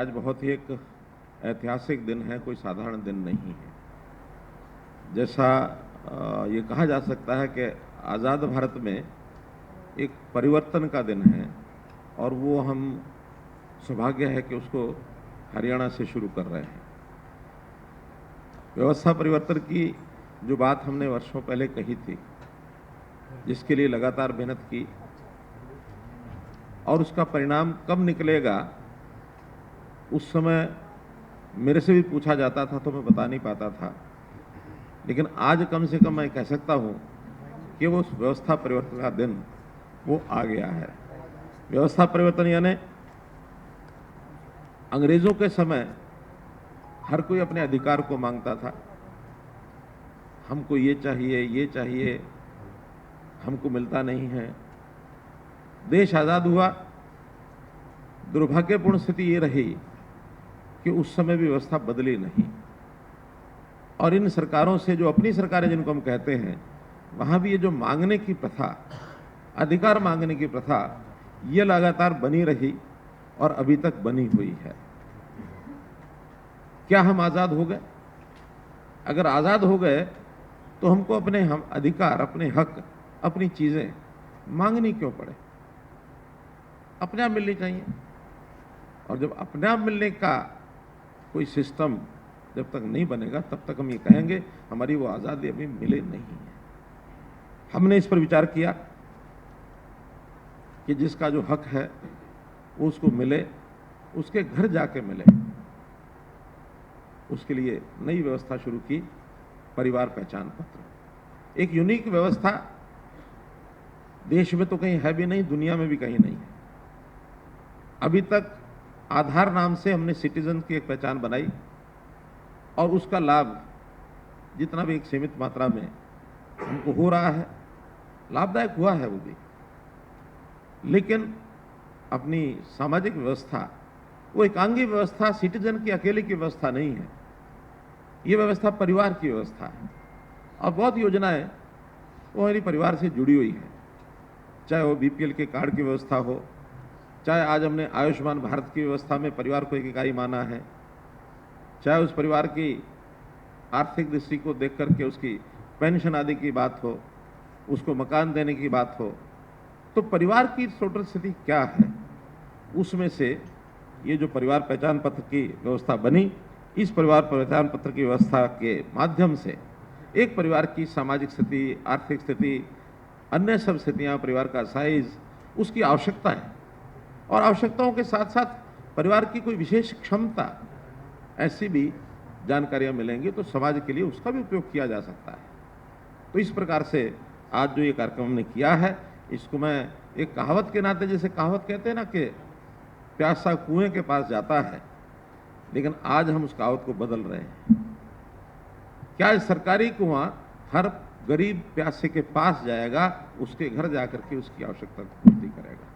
आज बहुत ही एक ऐतिहासिक दिन है, कोई साधारण दिन नहीं है। जैसा ये कहा जा सकता है कि आज़ाद भारत में एक परिवर्तन का दिन है और वो हम सौभाग्य है कि उसको हरियाणा से शुरू कर रहे हैं। व्यवस्था परिवर्तन की जो बात हमने वर्षों पहले कही थी, जिसके लिए लगातार मेहनत की और उसका परिणाम कब निकलेगा, उस समय मेरे से भी पूछा जाता था तो मैं बता नहीं पाता था। लेकिन आज कम से कम मैं कह सकता हूं कि वो व्यवस्था परिवर्तन का दिन वो आ गया है। व्यवस्था परिवर्तन यानी अंग्रेजों के समय हर कोई अपने अधिकार को मांगता था। हमको ये चाहिए, हमको मिलता नहीं है। देश आज़ाद हुआ। दुर्भाग्यपूर्ण स्थिति ये रही कि उस समय भी व्यवस्था बदली नहीं और इन सरकारों से, जो अपनी सरकारें जिनको हम कहते हैं, वहां भी ये जो मांगने की प्रथा, अधिकार मांगने की प्रथा, ये लगातार बनी रही और अभी तक बनी हुई है। क्या हम आज़ाद हो गए? अगर आज़ाद हो गए तो हमको अपने अधिकार, अपने हक, अपनी चीजें मांगनी क्यों पड़े? अपने आप मिलनी चाहिए। और जब अपने आप मिलने का कोई सिस्टम जब तक नहीं बनेगा, तब तक हम ये कहेंगे हमारी वो आज़ादी अभी मिले नहीं है। हमने इस पर विचार किया कि जिसका जो हक है वो उसको मिले, उसके घर जाके मिले। उसके लिए नई व्यवस्था शुरू की, परिवार पहचान पत्र। एक यूनिक व्यवस्था, देश में तो कहीं है भी नहीं, दुनिया में भी कहीं नहीं है। अभी तक आधार नाम से हमने सिटीजन की एक पहचान बनाई और उसका लाभ जितना भी एक सीमित मात्रा में हमको हो रहा है, लाभदायक हुआ है वो भी। लेकिन अपनी सामाजिक व्यवस्था, वो एकांगी व्यवस्था सिटीजन की अकेले की व्यवस्था नहीं है। ये व्यवस्था परिवार की व्यवस्था है और बहुत योजनाएं वो हमारी परिवार से जुड़ी हुई है। चाहे वो बीपीएल के कार्ड की व्यवस्था हो, चाहे आज हमने आयुष्मान भारत की व्यवस्था में परिवार को एक इकाई माना है, चाहे उस परिवार की आर्थिक दृष्टि को देख करके उसकी पेंशन आदि की बात हो, उसको मकान देने की बात हो, तो परिवार की टोटल स्थिति क्या है, उसमें से ये जो परिवार पहचान पत्र की व्यवस्था बनी, इस परिवार पहचान पत्र की व्यवस्था के माध्यम से एक परिवार की सामाजिक स्थिति, आर्थिक स्थिति, अन्य सब स्थितियां, परिवार का साइज, उसकी आवश्यकताएं और आवश्यकताओं के साथ साथ परिवार की कोई विशेष क्षमता, ऐसी भी जानकारियां मिलेंगी तो समाज के लिए उसका भी उपयोग किया जा सकता है। तो इस प्रकार से आज जो ये कार्यक्रम हमने किया है, इसको मैं एक कहावत के नाते, जैसे कहावत कहते हैं ना कि प्यासा कुएं के पास जाता है, लेकिन आज हम उस कहावत को बदल रहे हैं। क्या सरकारी कुआं हर गरीब प्यासे के पास जाएगा, उसके घर जाकर के उसकी आवश्यकता को पूर्ति करेगा?